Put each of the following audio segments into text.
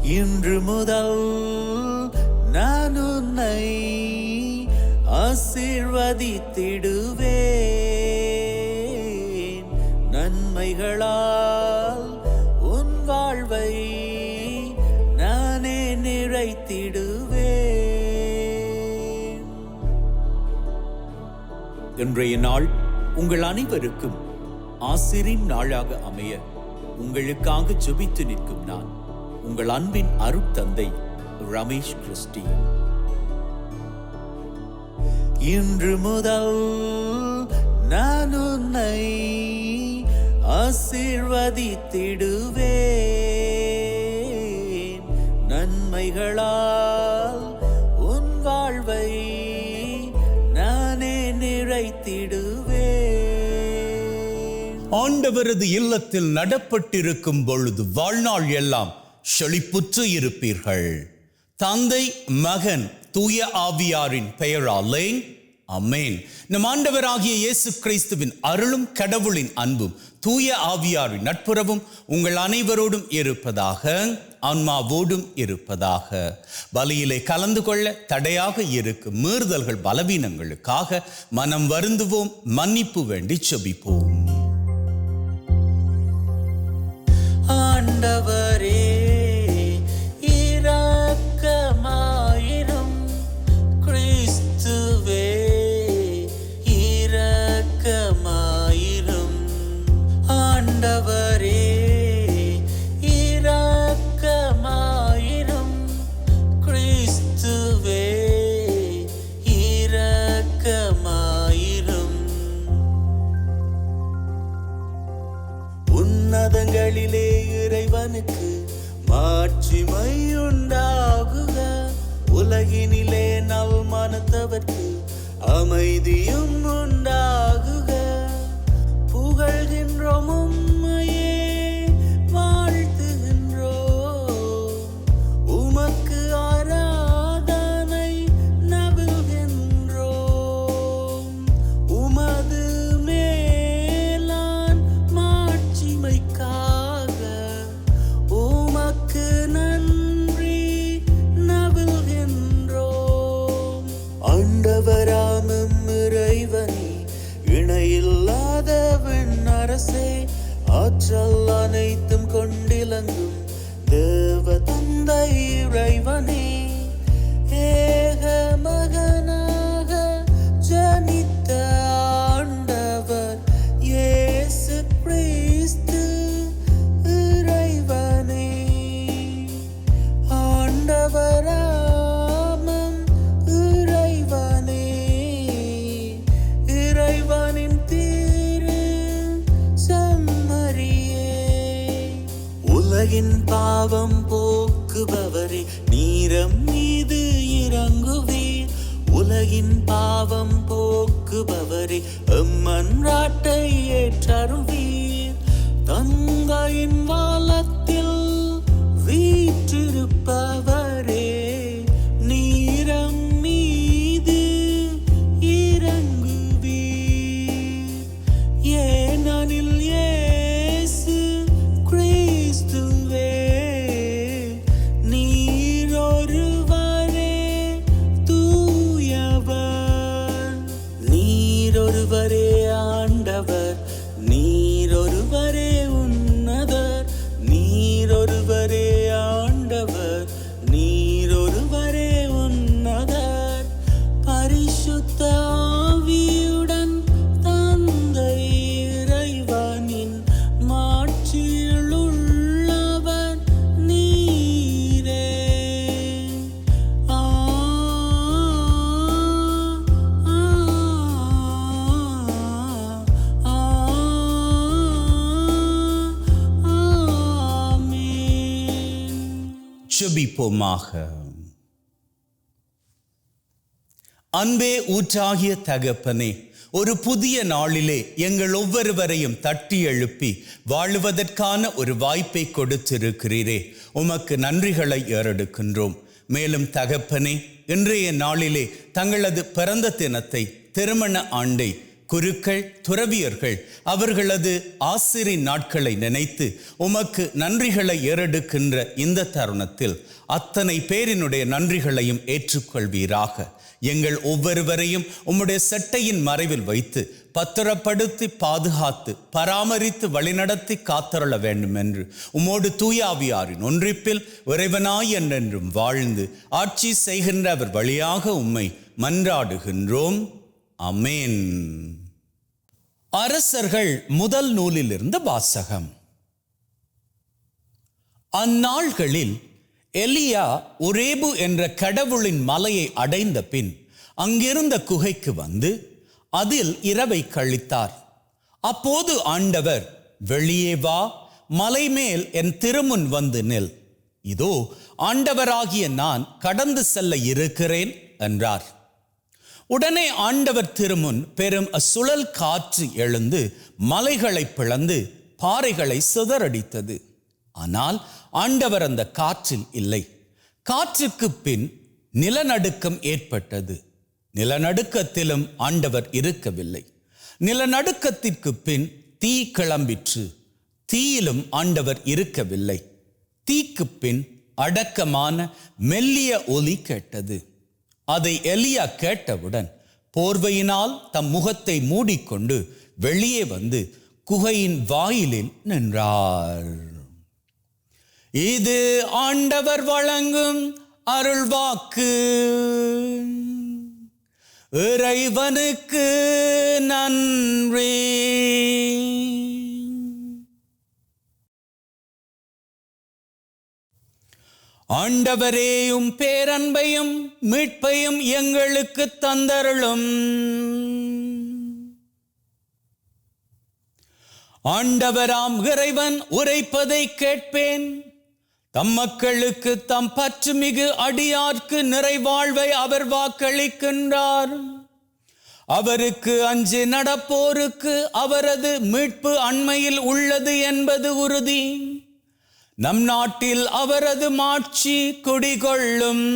இன்று முதல் நான் உன்னை ஆசீர்வதித்திடுவேன். நன்மைகளால் உன் வாழ்வை நானே நிறைத்திடுவேன். இன்றைய நாள் உங்கள் அனைவருக்கும் ஆசீரின் நாளாக அமைய உங்களுக்காக ஜெபித்து நிற்கும் நான் உங்கள் அன்பின் அருட்தந்தை ரமேஷ் கிறிஸ்டி. இன்று முதல் நான் உன்னை ஆசீர்வதித்திடுவேன். நன்மைகளால் உன் வாழ்வை நானே நிறைத்திடுவேன். ஆண்டவரது இல்லத்தில் நடப்பட்டிருக்கும் பொழுது வாழ்நாள் எல்லாம் செழிப்புற்று இருப்பீர்கள். தந்தை, மகன், தூய ஆவியாரின் பெயராலே ஆமென். நம் ஆண்டவராகிய இயேசு கிறிஸ்துவின் அருளும் கடவுளின் அன்பும் தூய ஆவியாரின் நட்புறவும் உங்கள் அனைவரோடும் இருப்பதாக, ஆன்மாவோடும் இருப்பதாக. பலியிலே கலந்து கொள்ள தடையாக இருக்கும் மீறுதல்கள் பலவீனங்களுக்காக மனம் வருந்துவோம், மன்னிப்பு வேண்டி செபிப்போம். ஆண்டவரே இரக்கமாயிரும். கிறிஸ்துவே இரக்கமாயிரும். ஆண்டவரே இரக்கமாயிரும். கிறிஸ்துவே இரக்கமாயிரும். உன்னதங்களிலே இறைவனுக்கு மாட்சிமை உண்டாகுக. உலகினிலே நல் மனத்தவர்க்கு அமைதியும் உண்டாகுக. புகழ்கின்றோம் உம்மையே, வாழ்த்துகின்றோம். உமக்கு ஆராதனை நவில்கின்றோம். உமது மேலான் மாட்சிமைக்காக உமக்கு நன்றி நவில்கின்றோம். ஆண்டவராமம் இறைவனே, இணையில்லாத விண்ணரசே, ஆற்றல் அனைத்தும் கொண்டிலங்கும் தேவ தந்தை இறைவனே, ஏக மகனாக ஜனித்த ஆண்டவர் இயேசு கிறிஸ்து இறைவனே. ஆண்டவராமம் இறைவனே, இறைவனின் திரு செம்மறியே. உலகின் பாவம் போக்குபவரே, நீரம் மீது இறங்குவீர். உலகின் பாவம் போக்குபவரே, எம்மன்றாட்டை ஏற்றருள்வீர். தங்கையின் வாலத்தில் வீற்றிருப்பவரே, நீரம் மீது இறங்குவீர். ஏனெனில் இயேசு கிறிஸ்துவே நீரொருவரே தூயவர். நீரொருவரே ஆண்டவர். நீரொருவரே உன்னதர். நீரொருவரே ஆண்டவர். நீரொருவரே உன்னதர். பரிசுத்த ஆவியுடன் தந்தை இறைவனின் மாட்சியில் உள்ளவர் நீரே. ஜெபிப்போமாக. அன்பே ஊற்றாகிய தகப்பனே, ஒரு புதிய நாளிலே எங்கள் ஒவ்வொருவரையும் தட்டி எழுப்பி வாழுவதற்கான ஒரு வாய்ப்பை கொடுத்திருக்கிறீரே, உமக்கு நன்றிகளை ஏறெடுக்கின்றோம். மேலும் தகப்பனே, இன்றைய நாளிலே தங்களது பிறந்த தினத்தை, திருமண ஆண்டை குருக்கள், துறவியர்கள் அவர்களது ஆசிரின் நாட்களை நினைத்து உமக்கு நன்றிகளை ஏறெடுக்கின்ற இந்த தருணத்தில் அத்தனை பேரினுடைய நன்றிகளையும் ஏற்றுக்கொள்வீராக. எங்கள் ஒவ்வொருவரையும் உம்முடைய செட்டையின் மறைவில் வைத்து பத்திரப்படுத்தி பாதுகாத்து பராமரித்து வழிநடத்தி காத்தருள வேண்டும் என்று உம்மோடு தூயாவியாரின் ஒன்றிப்பில் இறைவனாய் என்றென்றும் வாழ்ந்து ஆட்சி செய்கின்ற அவர் வழியாக உம்மை மன்றாடுகின்றோம். அமேன். அரசர்கள் முதல் நூலிலிருந்து வாசகம். அந்நாள்களில் எலியா ஒரேபு என்ற கடவுளின் மலையை அடைந்த பின் அங்கிருந்த குகைக்கு வந்து அதில் இரவை கழித்தார். அப்போது ஆண்டவர், வெளியே வா, மலை மேல் என் திருமுன் வந்து நில். இதோ ஆண்டவராகிய நான் கடந்து செல்ல இருக்கிறேன் என்றார். உடனே ஆண்டவர் திருமுன் பெரும் சுழல் காற்று எழுந்து மலைகளை பிளந்து பாறைகளை சிதறடித்தது. ஆனால் ஆண்டவர் அந்த காற்றில் இல்லை. காற்றுக்கு பின் நிலநடுக்கம் ஏற்பட்டது. நிலநடுக்கத்திலும் ஆண்டவர் இருக்கவில்லை. நிலநடுக்கத்திற்கு பின் தீ கிளம்பிற்று. தீயிலும் ஆண்டவர் இருக்கவில்லை. தீக்கு பின் அடக்கமான மெல்லிய ஒலி கேட்டது. அதை எலியா கேட்டவுடன் போர்வையினால் தம் முகத்தை மூடிக்கொண்டு வெளியே வந்து குகையின் வாயிலில் நின்றார். இது ஆண்டவர் வழங்கும் அருள்வாக்கு. இறைவனுக்கு நன்றி. ஆண்டவரேயும் பேரன்பையும் மீட்பையும் எங்களுக்கு தந்தருளும். ஆண்டவராம் இறைவன் உரைப்பதை கேட்பேன். தம் மக்களுக்கு தம் பற்றுமிகு அடியார்க்கு நிறைவாழ்வை அவர் வாக்களிக்கின்றார். அவருக்கு அஞ்சி நடப்போருக்கு அவரது மீட்பு அண்மையில் உள்ளது என்பது உறுதி. நம் நாட்டில் அவரது மாட்சி குடிகொள்ளும்.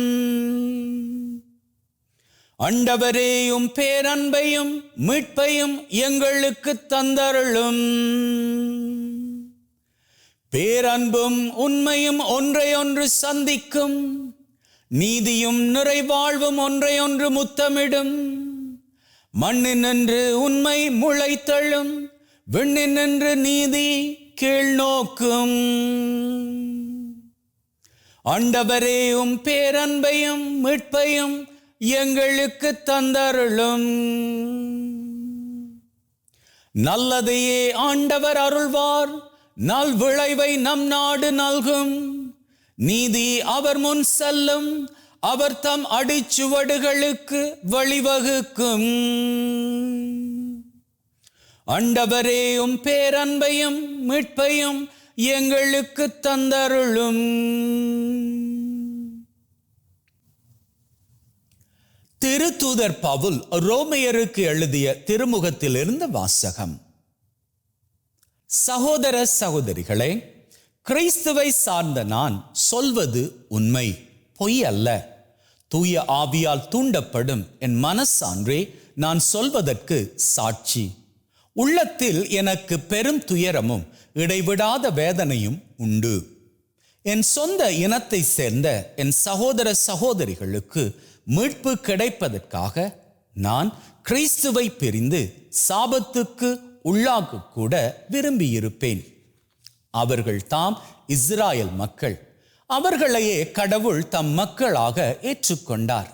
ஆண்டவரேயும் பேரன்பையும் மீட்பையும் எங்களுக்கு தந்தருளும். பேரன்பும் உண்மையும் ஒன்றையொன்று சந்திக்கும். நீதியும் நிறைவாழ்வும் ஒன்றையொன்று முத்தமிடும். மண்ணினின்று உண்மை முளைத்தழும். விண்ணினின்று நீதி கீழ்நோக்கும். ஆண்டவரேயும் பேரன்பையும் மீட்பையும் எங்களுக்கு தந்தருளும். நல்லதையே ஆண்டவர் அருள்வார். நல் விளைவை நம் நாடு நல்கும். நீதி அவர் முன் செல்லும். அவர் தம் அடிச்சுவடுகளுக்கு வழிவகுக்கும். ஆண்டவரேயும் பேரன்பையும் மீட்பையும் எங்களுக்கு தந்தருளும். திருத்தூதர் பவுல் ரோமையருக்கு எழுதிய திருமுகத்திலிருந்து வாசகம். சகோதர சகோதரிகளே, கிறிஸ்துவை சார்ந்த நான் சொல்வது உண்மை, பொய் அல்ல. தூய ஆவியால் தூண்டப்படும் என் மனசான்றே நான் சொல்வதற்கு சாட்சி. உள்ளத்தில் எனக்கு பெரும் துயரமும் இடைவிடாத வேதனையும் உண்டு. என் சொந்த இனத்தை சேர்ந்த என் சகோதர சகோதரிகளுக்கு மீட்பு கிடைப்பதற்காக நான் கிறிஸ்துவை பிரிந்து சாபத்துக்கு உள்ளாக கூட விரும்பியிருப்பேன். அவர்கள் தாம் இஸ்ராயல் மக்கள். அவர்களையே கடவுள் தம் மக்களாக ஏற்றுக்கொண்டார்.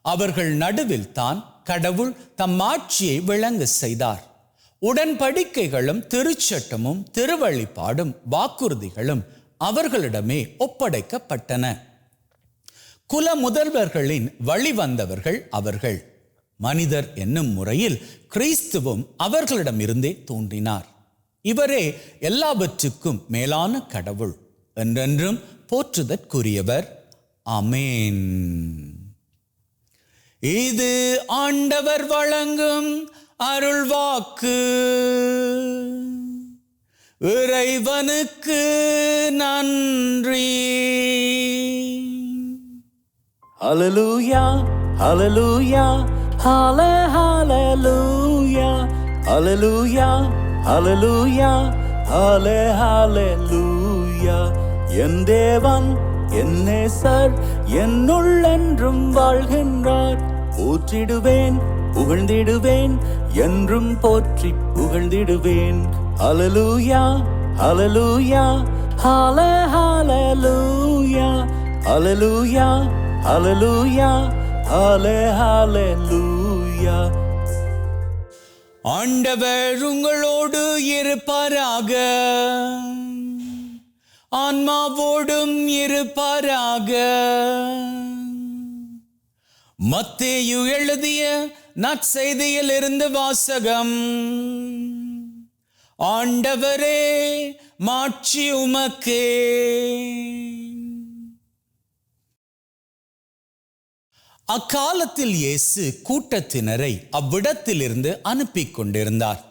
அவர்கள் நடுவில் தான் கடவுள் தம் ஆட்சியை விளங்க செய்தார். உடன்படிக்கைகளும் திருச்சட்டமும் திருவழிபாடும் வாக்குறுதிகளும் அவர்களிடமே ஒப்படைக்கப்பட்டன. குல முதல்வர்களின் வழிவந்தவர்கள் அவர்கள். மனிதர் என்னும் முறையில் கிறிஸ்துவும் அவர்களிடமிருந்தே தோன்றினார். இவரே எல்லாவற்றுக்கும் மேலான கடவுள், என்றென்றும் போற்றுதற்குரியவர். ஆமென். இது ஆண்டவர் வழங்கும் அருள்வாக்கு. இறைவனுக்கு நன்றி. ஹல்லேலூயா, ஹல்லேலூயா, ஹல்லேலூயா, ஹalleluya ஹalleluya ஹalலே ஹalleluya என் தேவன் என் நேசர் என்னுள் என்றும் வாழ்கின்றார் போற்றிடுவேன் புகழ்ந்திடுவேன் என்றும் போற்றி புகழ்ந்திடுவேன் ஹalleluya ஹalleluya ஹalலே ஹalleluya ஹalleluya ஹalleluya ஹalலே ஹalleluya ஆண்டவர் உங்களோடு இருப்பாராக, ஆன்மாவோடும் இருப்பாராக. மத்தேயு எழுதிய நற்செய்தியில் இருந்து வாசகம். ஆண்டவரே மாட்சி உமக்கே. அக்காலத்தில் இயேசு கூட்டத்தினரை அவ்விடத்திலிருந்து அனுப்பி கொண்டிருந்தார்.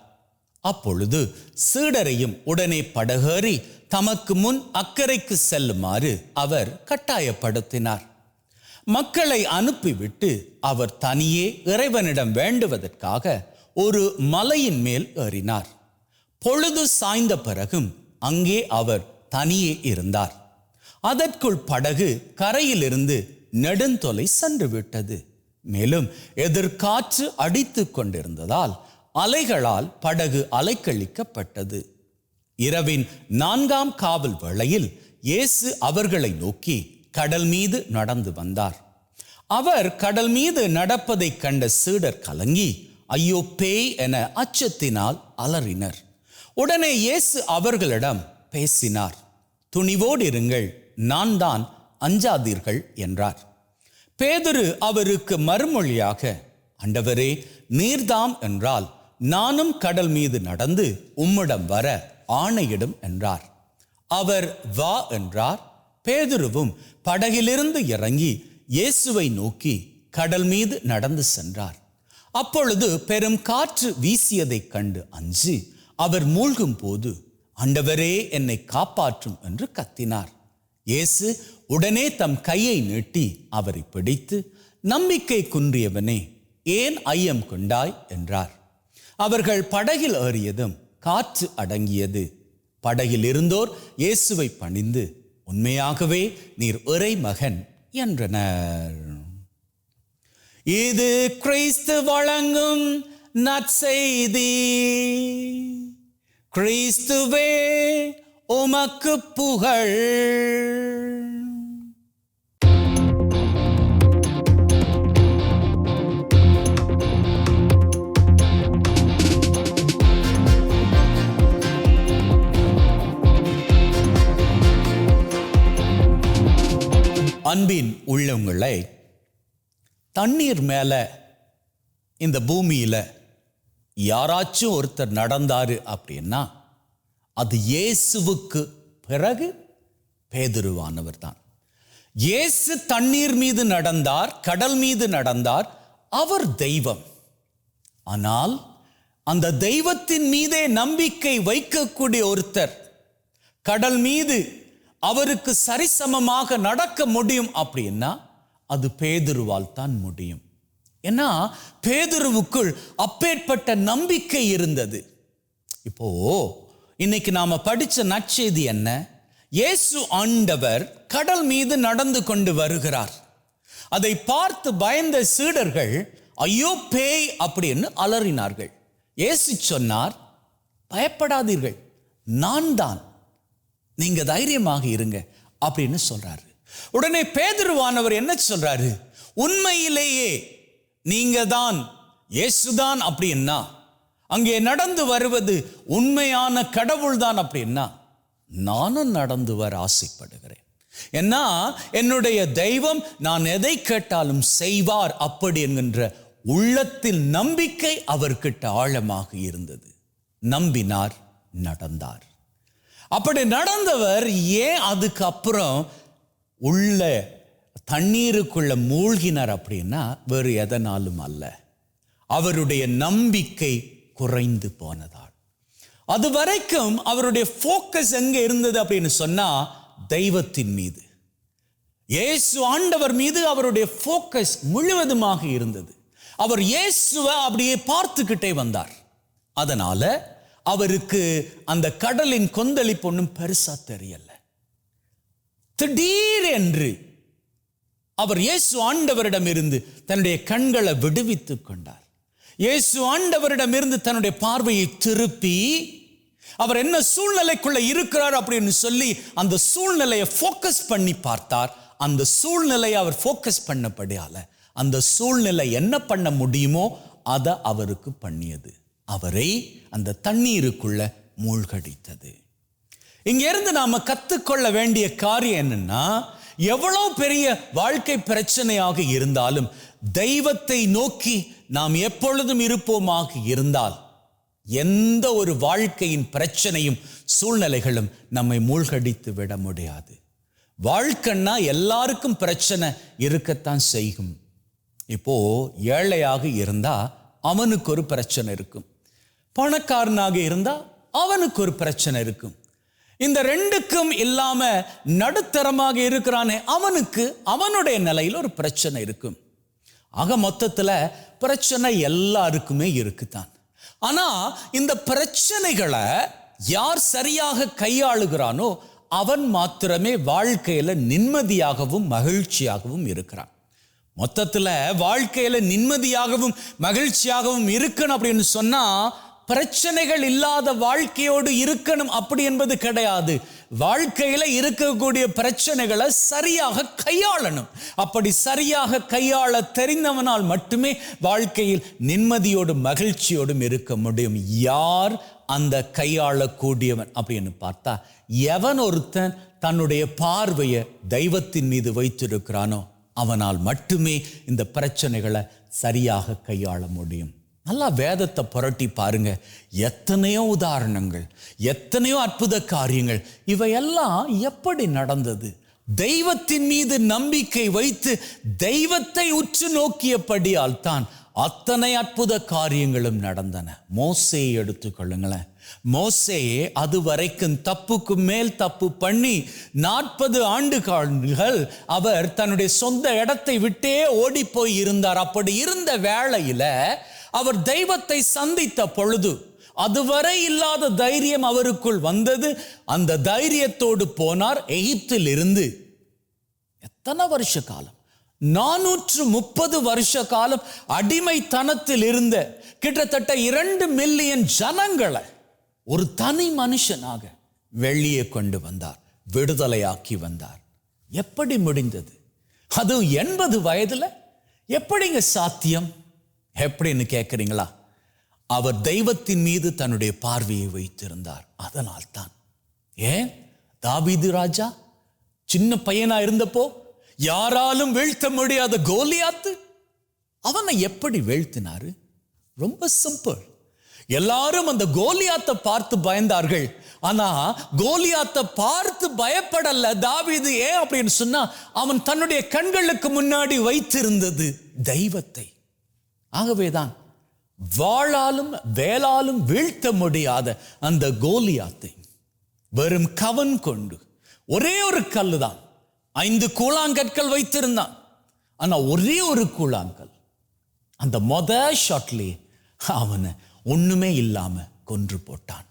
அப்பொழுது சீடரையும் உடனே படகேறி தமக்கு முன் அக்கறைக்கு செல்லுமாறு அவர் கட்டாயப்படுத்தினார். மக்களை அனுப்பிவிட்டு அவர் தனியே இறைவனிடம் வேண்டுவதற்காக ஒரு மலையின் மேல் ஏறினார். பொழுது சாய்ந்த பிறகும் அங்கே அவர் தனியே இருந்தார். அதற்குள் படகு கரையிலிருந்து நெடுந்தொலை சென்று விட்டது. மேலும் எதிர்காற்று அடித்து கொண்டிருந்ததால் அலைகளால் படகு அலைக்கழிக்கப்பட்டது. இரவின் 4ஆம் காவல் வேளையில் இயேசு அவர்களை நோக்கி கடல் மீது நடந்து வந்தார். அவர் கடல் மீது நடப்பதை கண்ட சீடர் கலங்கி ஐயோ பேய் என அச்சத்தினால் அலறினர். உடனே இயேசு அவர்களிடம் பேசினார். துணிவோடு இருங்கள், நான் தான், அஞ்சாதீர்கள் என்றார். பேதுரு அவருக்கு மறுமொழியாக, ஆண்டவரே நீர்தாம் என்றால் நானும் கடல் மீது நடந்து உம்மிடம் வர ஆணையிடும் என்றார். அவர் வா என்றார். பேதுருவும் படகிலிருந்து இறங்கி இயேசுவை நோக்கி கடல் மீது நடந்து சென்றார். அப்பொழுது பெரும் காற்று வீசியதைக் கண்டு அஞ்சி அவர் மூழ்கும் போது, ஆண்டவரே என்னை காப்பாற்றும் என்று கத்தினார். இயேசு உடனே தம் கையை நீட்டி அவரை பிடித்து, நம்பிக்கை குன்றியவனே, ஏன் ஐயம் கொண்டாய் என்றார். அவர்கள் படகில் ஏறியதும் காற்று அடங்கியது. படகில் இருந்தோர் இயேசுவை பணிந்து, உண்மையாகவே நீர் இறைமகன் என்றனர். இது கிறிஸ்து வழங்கும் நற்செய்தி. கிறிஸ்துவே உமக்கு புகழ். அன்பின் உள்ளவங்களை, தண்ணீர் மேல இந்த பூமியில யாராச்சும் ஒருத்தர் நடந்தாரு அப்படின்னா அது இயேசுவுக்கு பிறகு பேதுருவானவர் தான். இயேசு தண்ணீர் மீது நடந்தார், கடல் மீது நடந்தார். அவர் தெய்வம். ஆனால் அந்த தெய்வத்தின் மீதே நம்பிக்கை வைக்கக்கூடிய ஒருத்தர் கடல் மீது அவருக்கு சரிசமமாக நடக்க முடியும் அப்படின்னா அது பேதுருவால் தான் முடியும். ஏன்னா பேதுருவுக்குள் அப்பேற்பட்ட நம்பிக்கை இருந்தது. இப்போ இன்னைக்கு நாம படிச்ச நற்செய்தி என்ன? இயேசு ஆண்டவர் கடல் மீது நடந்து கொண்டு வருகிறார். அதை பார்த்து பயந்த சீடர்கள் ஐயோ பேய் அப்படின்னு அலறினார்கள். இயேசு சொன்னார், பயப்படாதீர்கள், நான் தான், நீங்க தைரியமாக இருங்க அப்படின்னு சொல்றாரு. உடனே பேதுருவானவர் என்ன சொல்றாரு? உண்மையிலேயே நீங்க தான், இயேசுதான் அப்படின்னா, அங்கே நடந்து வருவது உண்மையான கடவுள் தான் அப்படின்னா நானும் நடந்து வர ஆசைப்படுகிறேன். ஏன்னா என்னுடைய தெய்வம் நான் எதை கேட்டாலும் செய்வார் அப்படி என்கின்ற உள்ளத்தில் நம்பிக்கை அவர்கிட்ட ஆழமாக இருந்தது. நம்பினார், நடந்தார். அப்படி நடந்தவர் ஏன் அதுக்கு அப்புறம் உள்ள தண்ணீருக்குள்ள மூழ்கினார் அப்படின்னா வேறு எதனாலும் அல்ல, அவருடைய நம்பிக்கை குறைந்து போனதால். அது வரைக்கும் அவருடைய போக்கஸ் எங்க இருந்தது அப்படின்னு சொன்னா தெய்வத்தின் மீது, இயேசு ஆண்டவர் மீது அவருடைய போக்கஸ் முழுவதுமாக இருந்தது. அவர் இயேசுவை அப்படியே பார்த்துக்கிட்டே வந்தார். அதனால அவருக்கு அந்த கடலின் கொந்தளிப்பு ஒன்றும் பெருசா தெரியல. திடீரென்று அவர் இயேசு ஆண்டவரிடம் இருந்து தன்னுடைய கண்களை விடுவித்துக் கொண்டார். இயேசு ஆண்டவரிடம் இருந்து தன்னுடைய பார்வையை திருப்பி அவர் என்ன சூழ்நிலைக்குள்ள இருக்கிறார் அப்படின்னு சொல்லி அந்த சூழ்நிலையை ஃபோக்கஸ் பண்ணி பார்த்தார். அந்த சூழ்நிலையை அவர் ஃபோக்கஸ் பண்ணபடியால அந்த சூழ்நிலை என்ன பண்ண முடியுமோ அதை அவருக்கு பண்ணியது. அவரை அந்த தண்ணீருக்குள்ள மூழ்கடித்தது. இங்க இருந்து நாம கத்துக்கொள்ள வேண்டிய காரியம் என்னன்னா, எவ்வளவு பெரிய வாழ்க்கை பிரச்சனையாக இருந்தாலும் தெய்வத்தை நோக்கி நாம் எப்பொழுதும் இருப்போமாக இருந்தால் எந்த ஒரு வாழ்க்கையின் பிரச்சனையும் சூழ்நிலைகளும் நம்மை மூழ்கடித்து விட முடியாது. வாழ்க்கைன்னா எல்லாருக்கும் பிரச்சனை இருக்கத்தான் செய்யும். இப்போ ஏழையாக இருந்தா அவனுக்கு ஒரு பிரச்சனை இருக்கும், பணக்காரனாக இருந்தா அவனுக்கு ஒரு பிரச்சனை இருக்கும். இந்த ரெண்டுக்கும் இல்லாம நடுத்தரமாக இருக்கிறானே அவனுக்கு அவனுடைய நிலையில் ஒரு பிரச்சனை இருக்கும். ஆக மொத்தத்துல பிரச்சனை எல்லாருக்குமே இருக்குதான். ஆனா இந்த பிரச்சனைகளை யார் சரியாக கையாளுகிறானோ அவன் மாத்திரமே வாழ்க்கையில நிம்மதியாகவும் மகிழ்ச்சியாகவும் இருக்கிறான். மொத்தத்துல வாழ்க்கையில நிம்மதியாகவும் மகிழ்ச்சியாகவும் இருக்கணும் அப்படின்னு சொன்னா பிரச்சனைகள் இல்லாத வாழ்க்கையோடு இருக்கணும் அப்படி என்பது கிடையாது. வாழ்க்கையில இருக்கக்கூடிய பிரச்சனைகளை சரியாக கையாளணும். அப்படி சரியாக கையாள தெரிந்தவனால் மட்டுமே வாழ்க்கையில் நிம்மதியோடும் மகிழ்ச்சியோடும் இருக்க முடியும். யார் அந்த கையாளக்கூடியவன் அப்படின்னு பார்த்தா, எவன் ஒருத்தன் தன்னுடைய பார்வையை தெய்வத்தின் மீது வைத்திருக்கிறானோ அவனால் மட்டுமே இந்த பிரச்சனைகளை சரியாக கையாள முடியும். நல்லா வேதத்தை புரட்டி பாருங்க, எத்தனையோ உதாரணங்கள், எத்தனையோ அற்புத காரியங்கள். இவையெல்லாம் எப்படி நடந்தது? தெய்வத்தின் மீது நம்பிக்கை வைத்து தெய்வத்தை உற்று நோக்கியபடியால் தான் அத்தனை அற்புத காரியங்களும் நடந்தன. மோசேயை எடுத்துக்கொள்ளுங்களேன். மோசே அது வரைக்கும் தப்புக்கு மேல் தப்பு பண்ணி 40 ஆண்டுகள் அவர் தன்னுடைய சொந்த இடத்தை விட்டே ஓடி போய் இருந்தார். அப்படி இருந்த வேளையில அவர் தெய்வத்தை சந்தித்த பொழுது அதுவரை இல்லாத தைரியம் அவருக்குள் வந்தது. அந்த தைரியத்தோடு போனார். எகிப்தில் இருந்து எத்தனை வருஷ காலம், 430 வருஷ காலம் அடிமைத்தனத்தில் இருந்த கிட்டத்தட்ட 2 மில்லியன் ஜனங்களை ஒரு தனி மனுஷனாக வெளியே கொண்டு வந்தார், விடுதலையாக்கி வந்தார். எப்படி முடிந்தது? அதுவும் 80 வயதுல எப்படிங்க சாத்தியம்? எப்படின்னு கேட்குறீங்களா? அவர் தெய்வத்தின் மீது தன்னுடைய பார்வையை வைத்திருந்தார். அதனால் தான். ஏன் தாவீது ராஜா சின்ன பையனா இருந்தப்போ யாராலும் வீழ்த்த முடியாத கோலியாத்து, அவனை எப்படி வீழ்த்தினாரு? ரொம்ப சிம்பிள். எல்லாரும் அந்த கோலியாத்தை பார்த்து பயந்தார்கள். ஆனா கோலியாத்தை பார்த்து பயப்படல தாவீது. ஏன் அப்படின்னு சொன்னா, அவன் தன்னுடைய கண்களுக்கு முன்னாடி வைத்திருந்தது தெய்வத்தை. ஆகவேதான் வாளாலும் வேளாலும் வீழ்த்த முடியாத அந்த கோலியாத்தை வெறும் கவன் கொண்டு, ஒரே ஒரு கல்லு தான், 5 கூழாங்கற்கள் வைத்திருந்தான். ஆனா ஒரே ஒரு கூழாங்கல், அந்த ஷாட்லயே அவனை ஒண்ணுமே இல்லாம கொன்று போட்டான்.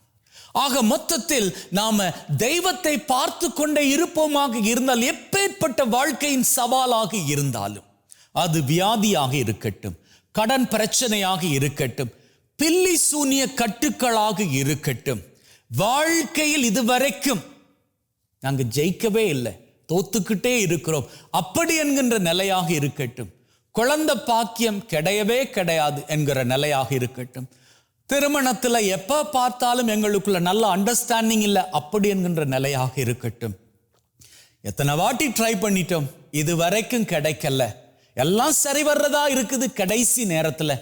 ஆக மொத்தத்தில் நாம தெய்வத்தை பார்த்து கொண்டே இருப்போமாக இருந்தால், எப்பேற்பட்ட வாழ்க்கையின் சவாலாக இருந்தாலும், அது வியாதியாக இருக்கட்டும், கடன் பிரச்சனையாக இருக்கட்டும், பில்லி சூனிய கட்டுக்களாக இருக்கட்டும், வாழ்க்கையில் இதுவரைக்கும் நாங்க ஜெயிக்கவே இல்லை, தோத்துக்கிட்டே இருக்கிறோம் அப்படி என்கின்ற நிலையாக இருக்கட்டும், குழந்தை பாக்கியம் கிடையவே கிடையாது என்கிற நிலையாக இருக்கட்டும், திருமணத்துல எப்ப பார்த்தாலும் எங்களுக்குள்ள நல்ல அண்டர்ஸ்டாண்டிங் இல்லை அப்படி என்கின்ற நிலையாக இருக்கட்டும், எத்தனை வாட்டி ட்ரை பண்ணிட்டோம், இது வரைக்கும் கிடைக்கல, எல்லாம் சரி வர்றதா இருக்குது, கடைசி நேரத்துல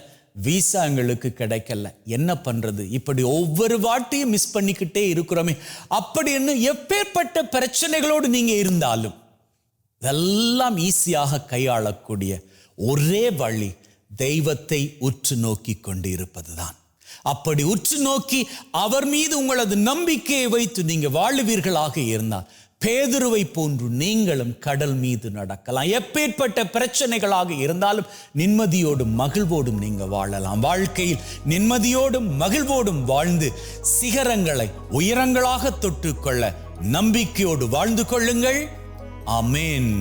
வீசா எங்களுக்கு கிடைக்கல, என்ன பண்றது? இப்படி ஒவ்வொரு வாட்டியும் மிஸ் பண்ணிக்கிட்டே இருக்கிறோமே அப்படின்னு எப்பேற்பட்ட பிரச்சனைகளோடு நீங்க இருந்தாலும் இதெல்லாம் ஈஸியாக கையாளக்கூடிய ஒரே வழி தெய்வத்தை உற்று நோக்கி கொண்டு இருப்பதுதான். அப்படி உற்று நோக்கி அவர் மீது உங்களது நம்பிக்கையை வைத்து நீங்க வாழுவீர்களாக இருந்தால் பேதுருவை போன்று நீங்களும் கடல் மீது நடக்கலாம். எப்பேற்பட்ட பிரச்சனைகளாக இருந்தாலும் நிம்மதியோடும் மகிழ்வோடும் நீங்க வாழலாம். வாழ்க்கையில் நிம்மதியோடும் மகிழ்வோடும் வாழ்ந்து சிகரங்களை உயரங்களாக தொட்டுக்கொள்ள நம்பிக்கையோடு வாழ்ந்து கொள்ளுங்கள். ஆமென்.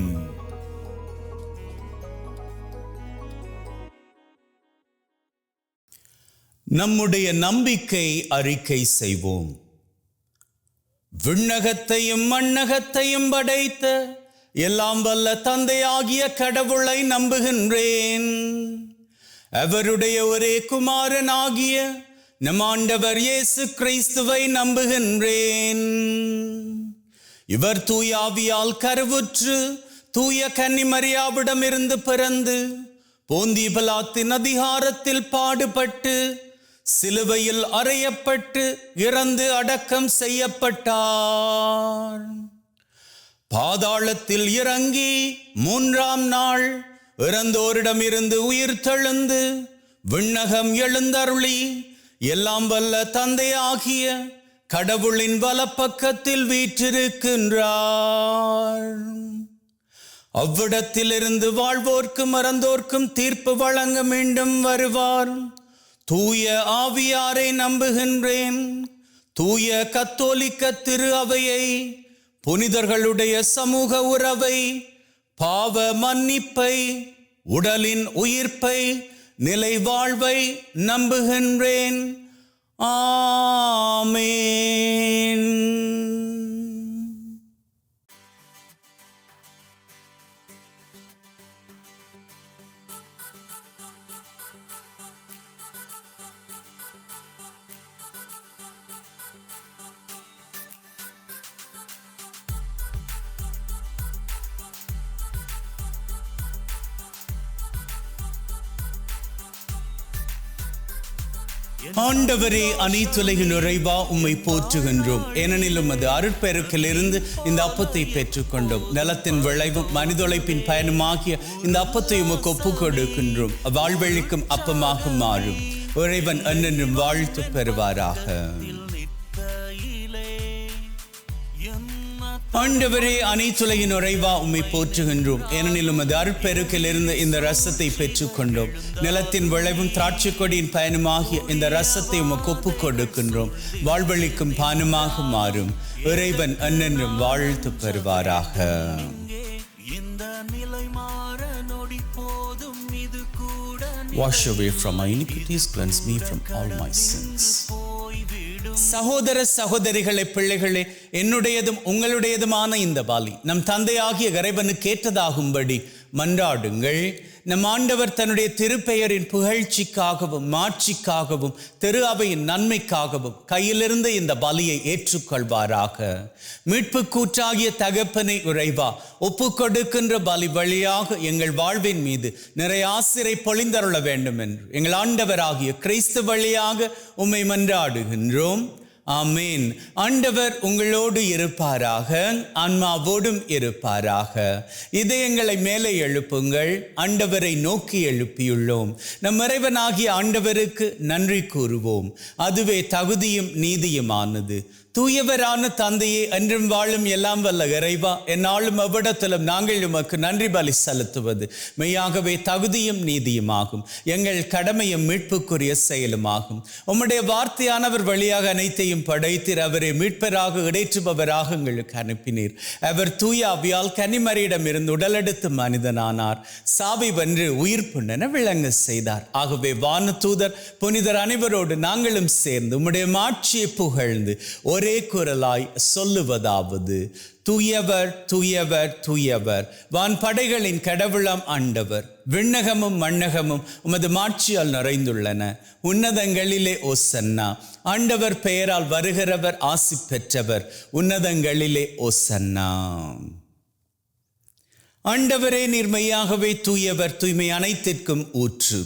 நம்முடைய நம்பிக்கை அறிக்கை செய்வோம். விண்ணகத்தையும் மண்ணகத்தையும் படைத்த எல்லாம் வல்ல தந்தையாகிய கடவுளை நம்புகின்றேன். அவருடைய ஒரே குமாரனாகிய நம் ஆண்டவர் இயேசு கிறிஸ்துவை நம்புகின்றேன். இவர் தூய ஆவியால் கருவுற்று தூய கன்னிமரியாவிடமிருந்து பிறந்து போந்திய பிலாத்தின் அதிகாரத்தில் பாடுபட்டு சிலுவையில் அறையப்பட்டு இறந்து அடக்கம் செய்யப்பட்டார். பாதாளத்தில் இறங்கி 3ஆம் நாள் இறந்தோரிடமிருந்து உயிர் தெழுந்து விண்ணகம் எழுந்தருளி எல்லாம் வல்ல தந்தையாகிய கடவுளின் வலப்பக்கத்தில் வீற்றிருக்கின்றார். அவ்விடத்திலிருந்து வாழ்வோர்க்கும் மறந்தோர்க்கும் தீர்ப்பு வழங்க மீண்டும் வருவார். தூய ஆவியாரை நம்புகின்றேன். தூய கத்தோலிக்க திரு அவையை, புனிதர்களுடைய சமூக உறவை, பாவ மன்னிப்பை, உடலின் உயிர்ப்பை, நிலை வாழ்வை நம்புகின்றேன். ஆமென். ஆண்டவரே, அனைத்துலகின் நிறைவா உம்மை போற்றுகின்றோம். ஏனெனில் உமது அருட்பெருக்கிலிருந்து இந்த அப்பத்தை பெற்றுக்கொண்டோம். நிலத்தின் விளைவும் மனிதொழைப்பின் பயனுமாகிய இந்த அப்பத்தை உமக்கு ஒப்புக் கொடுக்கின்றோம். வாழ்வழிக்கும் அப்பமாக மாறும். இறைவன் என்றென்றும் வாழ்த்து பெறுவாராக. ஆண்டவரே, அனைத்துலகின் உறைவா உம்மை போற்றுகின்றோம். ஏனெனில் உமது அருட்பெருக்கிலிருந்து இந்த ரசத்தை பெற்றுக்கொண்டோம். நிலத்தின் விளைவும் திராட்சை கொடியின் பயனுமாகிய இந்த ரசத்தை உமக்கு ஒப்புக் கொடுக்கின்றோம். வாழ்வழிக்கும் பானமாக மாறும். இறைவன் என்றென்றும் வாழ்த்து பெறுவாராக. Wash away from my iniquities, cleanse me from all my sins. சகோதர சகோதரிகளே, பிள்ளைகளே, என்னுடையதும் உங்களுடையதுமான இந்த பலி நம் தந்தையாகிய இறைவனுக்கு ஏற்றதாகும்படி மன்றாடுங்கள். நம் ஆண்டவர் தன்னுடைய திருப்பெயரின் புகழ்ச்சிக்காகவும் மாட்சிக்காகவும் திரு அவையின் நன்மைக்காகவும் கையிலிருந்து இந்த பலியை ஏற்றுக்கொள்வாராக. மீட்பு கூற்றாகிய தகப்பனை இறைவா, ஒப்பு கொடுக்கின்ற பலி வழியாக எங்கள் வாழ்வின் மீது நிறைய ஆசிரை பொழிந்தருள வேண்டும் என்று எங்கள் ஆண்டவராகிய கிறிஸ்து வழியாக உம்மை மன்றாடுகின்றோம். ஆமேன். ஆண்டவர் உங்களோடு இருப்பாராக, ஆன்மாவோடும் இருப்பாராக. இதயங்களை மேலே எழுப்புங்கள். ஆண்டவரை நோக்கி எழுப்பியுள்ளோம். நம் இறைவனாகிய ஆண்டவருக்கு நன்றி கூறுவோம். அதுவே தகுதியும் நீதியுமானது. தூயவரான தந்தையே, என்றும் வாழும் எல்லாம் வல்ல இறைவா, என்னாலும் அவ்விடத்திலும் நாங்கள் உமக்கு நன்றி பலி செலுத்துவது மெய்யாகவே தகுதியும் நீதியுமாகும். எங்கள் கடமையும் மீட்புக்குரிய செயலுமாகும். உம்முடைய வார்த்தையானவர் வழியாக அனைத்தையும் படைத்தீர். அவரை மீட்பராக இடைற்றுபவராக எங்களுக்கு அனுப்பினீர். அவர் தூய ஆவியால் கன்னிமரியிடம் இருந்து உடலெடுத்து மனிதனானார். சாவை வென்று உயிர் புண்ணென விளங்க செய்தார். ஆகவே வான தூதர் புனிதர் அனைவரோடு நாங்களும் சேர்ந்து உம்முடைய மாட்சியை புகழ்ந்து ஒரே குரலாய் சொல்லுவதாவது: தூயவர் தூயவர் தூயவர், வான் படைகளின் கடவுளாம் ஆண்டவர். விண்ணகமும் மண்ணகமும் உமது மாட்சியால் நிறைந்துள்ளன. உன்னதங்களிலே ஓசன்னா. ஆண்டவர் பெயரால் வருகிறவர் ஆசி பெற்றவர். உன்னதங்களிலே ஓசன்னா. ஆண்டவரே, நீர் மெய்யாகவே தூயவர், தூய்மை அனைத்திற்கும் ஊற்று.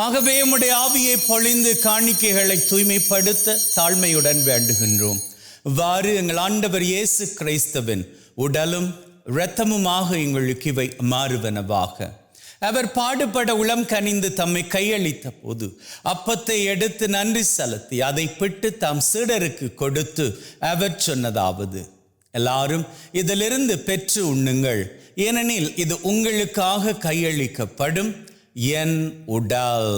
ஆகவே உம்முடைய ஆவியை பொழிந்து காணிக்கைகளை தூய்மைப்படுத்த தாழ்மையுடன் வேண்டுகின்றோம். இவ்வாறு எங்கள் ஆண்டவர் இயேசு கிறிஸ்துவின் உடலும் இரத்தமுமாக எங்களுக்கு இவை மாறுவனவாக. அவர் பாடுபட உளம் கனிந்து தம்மை கையளித்த போது அப்பத்தை எடுத்து நன்றி செலுத்தி அதை பிட்டு தாம் சீடருக்கு கொடுத்து அவர் சொன்னதாவது: எல்லாரும் இதிலிருந்து பெற்று உண்ணுங்கள், ஏனெனில் இது உங்களுக்காக கையளிக்கப்படும் என் உடல்.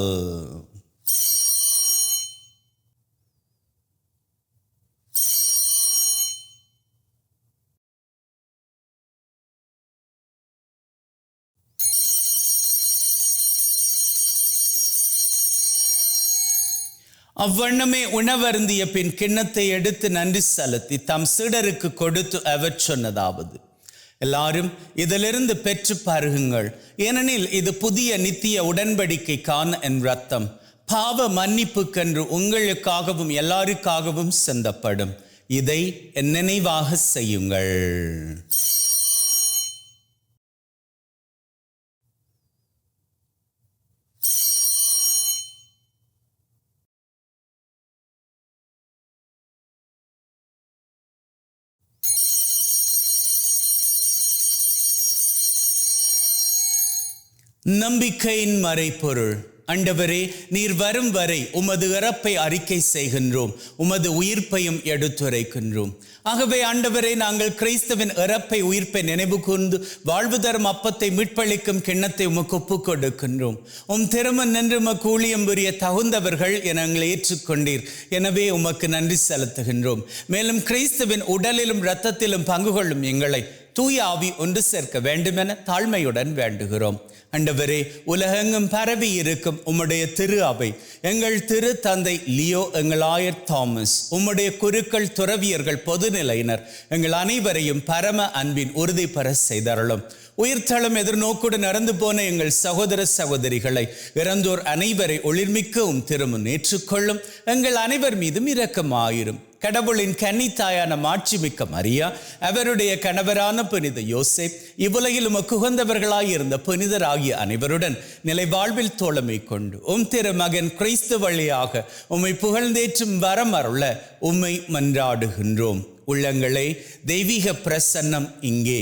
அவ்வண்ணமே உணவருந்திய பின் கிண்ணத்தை எடுத்து நன்றி செலுத்தி தம் சீடருக்கு கொடுத்து அவர் சொன்னதாவது, எல்லாரும் இதிலிருந்து பெற்று பருகுங்கள், ஏனெனில் இது புதிய நித்திய உடன்படிக்கைக்கான என் இரத்தம், பாவ மன்னிப்புக்கென்று உங்களுக்காகவும் எல்லாருக்காகவும் சிந்தப்படும். இதை என் நினைவாக செய்யுங்கள். நம்பிக்கையின் மறைபொருள். ஆண்டவரே, நீர் வரும் வரை உமது இறப்பை அறிக்கை செய்கின்றோம், உமது உயிர்ப்பையும் எடுத்துரைக்கின்றோம். ஆகவே ஆண்டவரே, நாங்கள் கிறிஸ்துவின் இறப்பை உயிர்ப்பை நினைவு கூர்ந்து வாழ்வு தரும் அப்பத்தை மீட்பளிக்கும் கிண்ணத்தை உமக்கு ஒப்புக் கொடுக்கின்றோம். திருமண் நின்று உமக்கு ஊழியம் புரிய தகுந்தவர்கள் என எங்களை ஏற்றுக்கொண்டீர். எனவே உமக்கு நன்றி செலுத்துகின்றோம். மேலும் கிறிஸ்துவின் உடலிலும் இரத்தத்திலும் பங்கு கொள்ளும் எங்களை தூய ஆவி ஒன்று சேர்க்க வேண்டுமென தாழ்மையுடன் வேண்டுகிறோம். ஆண்டவரே, உலகெங்கும் பரவி இருக்கும் உம்முடைய திரு அவை, எங்கள் திரு தந்தை லியோ, எங்கள் ஆயர் தாமஸ், உம்முடைய குருக்கள், துறவியர்கள், பொதுநிலையினர், எங்கள் அனைவரையும் பரம அன்பின் உறுதி பெற செய்தருளும். உயிர்த்தளம் எதிர்நோக்குடன் நடந்து போன எங்கள் சகோதர சகோதரிகளை, இறந்தோர் அனைவரை ஒளிர்மிக்க திருமுன் ஏற்றுக்கொள்ளும். எங்கள் அனைவர் மீதும் இரக்கமாயிரும். கடவுளின் கன்னித்தாயான மாட்சிமிக்க மரியா, அவருடைய கணவரான புனித யோசேப், இவ்வுலகில் உமக்கு உகந்தவர்களாயிருந்த புனிதராகிய அனைவருடன் நிலை வாழ்வில் தோழமை கொண்டு திருமகன் கிறிஸ்து வழியாக உம்மை புகழ்ந்தேற்றும் வரம் அருள உம்மை மன்றாடுகின்றோம். உள்ளங்களே, தெய்வீக பிரசன்னம் இங்கே.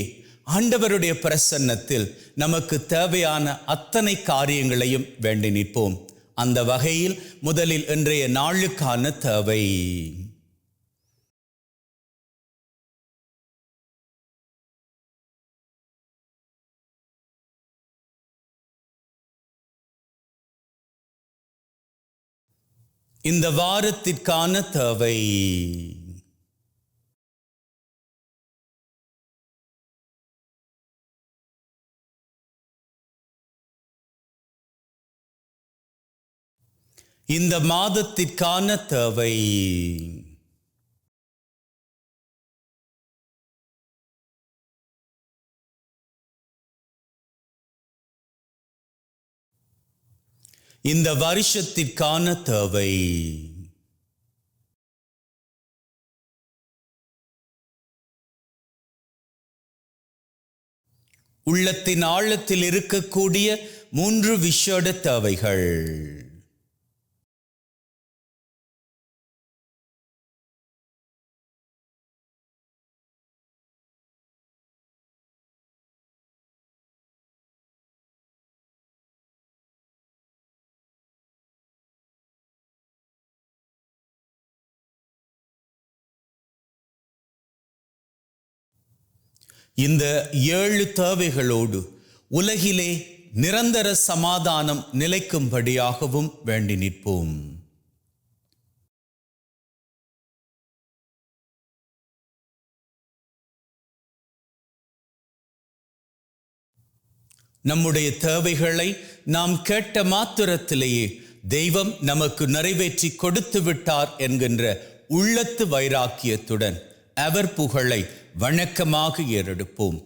ஆண்டவருடைய பிரசன்னத்தில் நமக்கு தேவையான அத்தனை காரியங்களையும் வேண்டி நிற்போம். அந்த வகையில் முதலில் இன்றைய நாளுக்கான தேவை. இந்த வாரத்திற்கான தேவை. இந்த மாதத்திற்கான தேவை. இந்த வருஷத்திற்கான தேவை. உள்ளத்தின் ஆழத்தில் இருக்கக்கூடிய 3 விசேட தேவைகள். இந்த 7 தேவைகளோடு உலகிலே நிரந்தர சமாதானம் நிலைக்கும்படியாகவும் வேண்டி நிற்போம். நம்முடைய தேவைகளை நாம் கேட்ட மாத்திரத்திலேயே தெய்வம் நமக்கு நிறைவேற்றி கொடுத்து விட்டார் என்கின்ற உள்ளத்து வைராக்கியத்துடன் அவர் புகழை வணக்கமாக ஏறெடுப்போம்.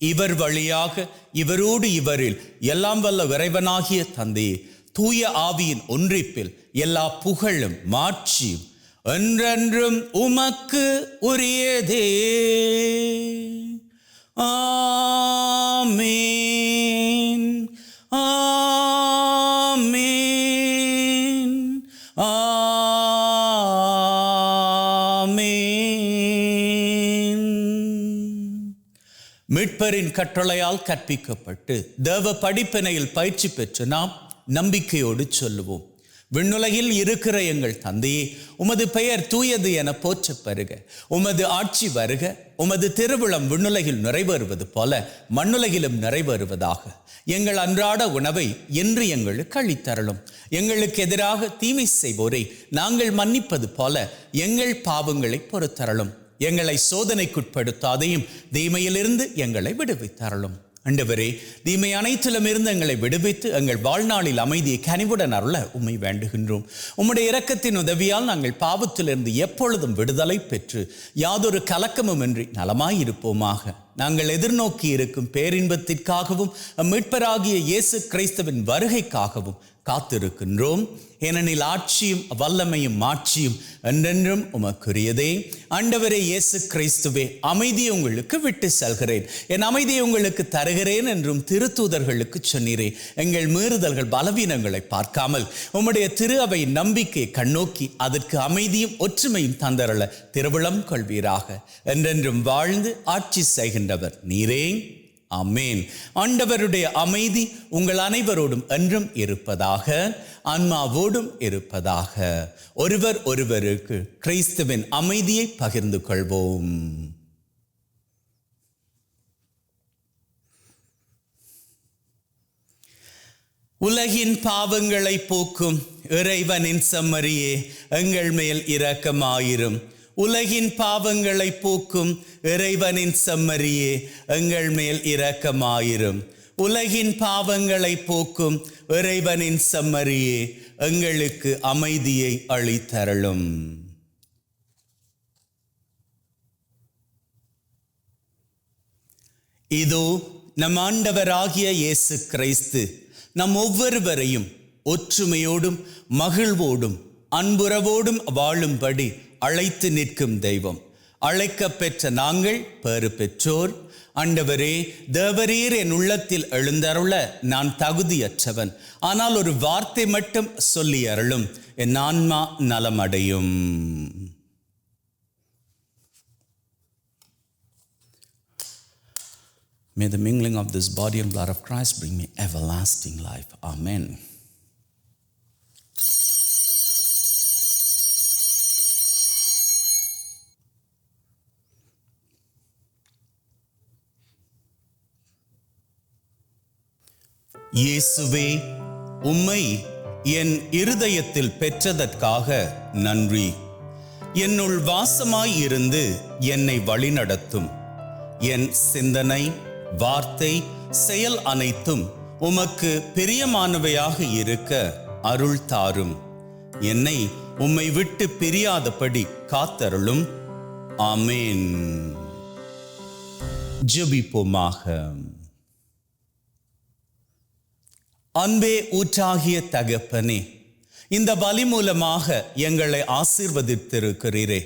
இவர் வழியாக, இவரோடு, இவரில் எல்லாம் வல்ல இறைவனாகிய தந்தையே, தூய ஆவியின் ஒன்றிப்பில் எல்லா புகழும் மாட்சியும் என்றென்றும் உமக்கு உரியதே. ஆமீன், ஆமீன், ஆமீன். மீட்பரின் கட்டளையால் கற்பிக்கப்பட்டு தேவ படிப்பினையில் பயிற்சி பெற்று நாம் நம்பிக்கையோடு சொல்லுவோம். விண்ணுலகில் இருக்கிற எங்கள் தந்தையே, உமது பெயர் தூயது என போற்றப் பெறுக. உமது ஆட்சி வருக. உமது திருவுளம் விண்ணுலகில் நிறைவேறுவது போல மண்ணுலகிலும் நிறைவேறுவதாக. எங்கள் அன்றாட உணவை இன்று எங்களுக்கு அளித்தருளும். எங்களுக்கு எதிராக தீமை செய்வோரை நாங்கள் மன்னிப்பது போல எங்கள் பாவங்களை பொறுத்தருளும். எங்களை சோதனைக்குட்படுத்தாதையும் தீமையிலிருந்து எங்களை விடுவித்தருளும். ஆண்டவரே, தீமை அனைத்திலும் இருந்து எங்களை விடுவித்து எங்கள் வாழ்நாளில் அமைதியை கனிவுடன் அருள உம்மை வேண்டுகின்றோம். உம்முடைய இரக்கத்தின் உதவியால் நாங்கள் பாவத்திலிருந்து எப்பொழுதும் விடுதலை பெற்று யாதொரு கலக்கமும் இன்றி நலமாயிருப்போமாக. நாங்கள் எதிர்நோக்கி இருக்கும் பேரின்பத்திற்காகவும் மீட்பராகிய இயேசு கிறிஸ்துவின் வருகைக்காகவும் காத்திருக்கின்றோம். ஏனெனில் ஆட்சியும் வல்லமையும் மாட்சியும் என்றென்றும் உமக்குரியதே. ஆண்டவரே இயேசு கிறிஸ்துவே, அமைதியை உங்களுக்கு விட்டு செல்கிறேன், என் அமைதியை உங்களுக்கு தருகிறேன் என்றும் திருத்தூதர்களுக்கு சொன்னீரே. எங்கள் மீறுதல்கள் பலவீனங்களை பார்க்காமல் உம்முடைய திரு அவை நம்பிக்கையை கண்ணோக்கி அதற்கு அமைதியும் ஒற்றுமையும் தந்தரள திருவிழம் கொள்வீராக. என்றென்றும் வாழ்ந்து ஆட்சி செய்கின்றவர் நீரே. ஆமேன். ஆண்டவருடைய அமைதி உங்கள் அனைவரோடும் என்றும் இருப்பதாக, ஆன்மாவோடும் இருப்பதாக. ஒருவர் ஒருவருக்கு கிறிஸ்துவின் அமைதியை பகிர்ந்து கொள்வோம். உலகின் பாவங்களை போக்கும் இறைவனின் செம்மறியே, எங்கள் மேல் இரக்கமாயிரும். உலகின் பாவங்களை போக்கும் இறைவனின் செம்மறியே, எங்கள் மேல் இரக்கமாயிரும். உலகின் பாவங்களை போக்கும் இறைவனின் செம்மறியே, எங்களுக்கு அமைதியை அளித்தருளும். இதோ நம் ஆண்டவராகிய இயேசு கிறிஸ்து நம் ஒவ்வொருவரையும் ஒற்றுமையோடும் மகிழ்வோடும் அன்புறவோடும் வாழும்படி அழைத்து நிற்கும் தெய்வம். அழைக்க பெற்ற நாங்கள் பேறு பெற்றோர். ஆண்டவரே, தேவரீர் என் உள்ளத்தில் எழுந்தருள நான் தகுதியற்றவன். ஆனால் ஒரு வார்த்தை மட்டும் சொல்லி அருளும், என் ஆன்மா நலமடையும். May the mingling of this body and blood of Christ bring me everlasting life. Amen. இயேசுவே, உம்மை என் இருதயத்தில் பெற்றதற்காக நன்றி. என்னுள் வாசமாய் இருந்து என்னை வழிநடத்தும். என் சிந்தனை, வார்த்தை, செயல் அனைத்தும் உமக்கு பிரியமானவையாக இருக்க அருள் தாரும். என்னை உம்மை விட்டு பிரியாதபடி காத்தருளும். ஆமேன். ஜெபிப்போமாக. அன்பே ஊற்றாகிய தகப்பனே, இந்த பலி மூலமாக எங்களை ஆசீர்வதித்திருக்கிறீரே,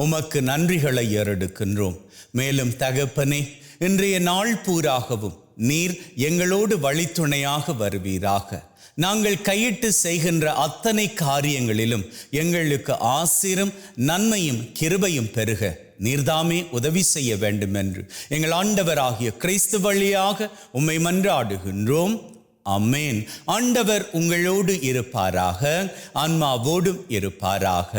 உமக்கு நன்றிகளை ஏறெடுக்கின்றோம். மேலும் தகப்பனே, இன்றைய நாள் பூராகவும் நீர் எங்களோடு வழித்துணையாக வருவீராக. நாங்கள் கையிட்டு செய்கின்ற அத்தனை காரியங்களிலும் எங்களுக்கு ஆசீரும் நன்மையும் கிருபையும் பெருக நீர்தாமே உதவி செய்ய வேண்டும் என்று எங்கள் ஆண்டவராகிய கிறிஸ்து வழியாக உம்மை மன்றாடுகின்றோம். ஆமென். ஆண்டவர் உங்களோடு இருப்பாராக, ஆன்மாவோடும் இருப்பாராக.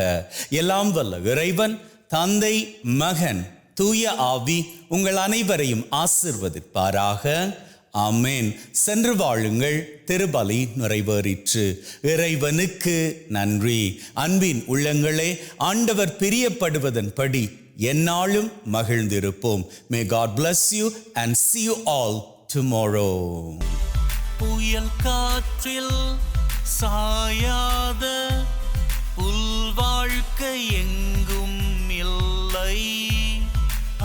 எல்லாம் வல்ல இறைவன் தந்தை, மகன், தூய ஆவி உங்கள் அனைவரையும் ஆசீர்வதிப்பாராக. ஆமென். சென்று வாழுங்கள். திருபலி நிறைவேறிற்று. இறைவனுக்கு நன்றி. அன்பின் உள்ளங்களே, ஆண்டவர் பிரியப்படுவதன்படி எந்நாளும் மகிழ்ந்திருப்போம். May God bless you and see you all tomorrow. புயல் காற்றில் சாயாத புல் வாழ்க்கை எங்கும் இல்லை.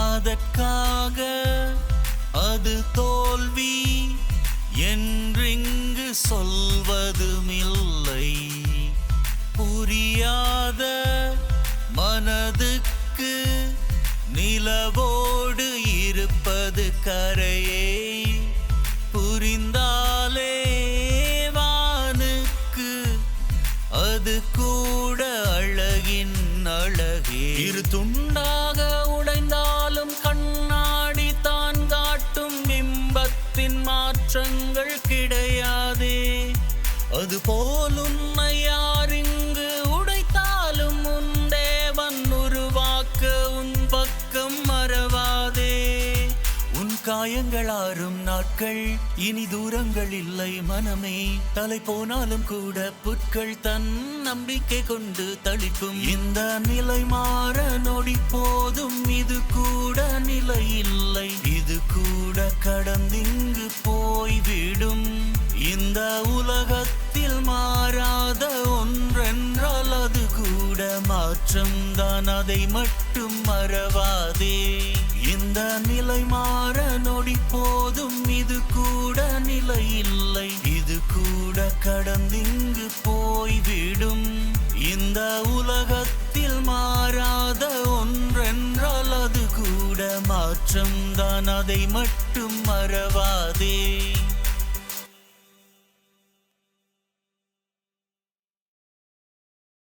அதற்காக அது தோல்வி என்றிங்கு சொல்வதுமில்லை. புரியாத மனதுக்கு நிலவோடு இருப்பது கரையே. புரிந்தாலே வானுக்கு அது கூட அழகின் அழகே. இரு துண்டாக உடைந்தாலும் கண்ணாடி தான் காட்டும் பிம்பத்தின் மாற்றங்கள் கிடையாதே. அது போல் உன்னை யார் காயங்கள் ஆறும் நாட்கள் இனி தூரங்கள் இல்லை மனமே. தலை போனாலும் கூட புட்கள் தன் நம்பிக்கை கொண்டு தளிக்கும். இந்த நிலை மாற நொடி போதும், இது கூட நிலை இல்லை, இது கூட கடந்திங்கு போய்விடும். இந்த உலகத்தில் மாறாத ஒன்றென்றால் அது கூட மாற்றம்தான், அதை மட்டும் மறவாதே. இந்த நிலை மாற நொடி போதும், இது கூட நிலை இல்லை, இது கூட கடந்திங்கு போய்விடும். இந்த உலகத்தில் மாறாத ஒன்றென்றால் அது கூட மாற்றம்தான், அதை மட்டும் மறவாதே.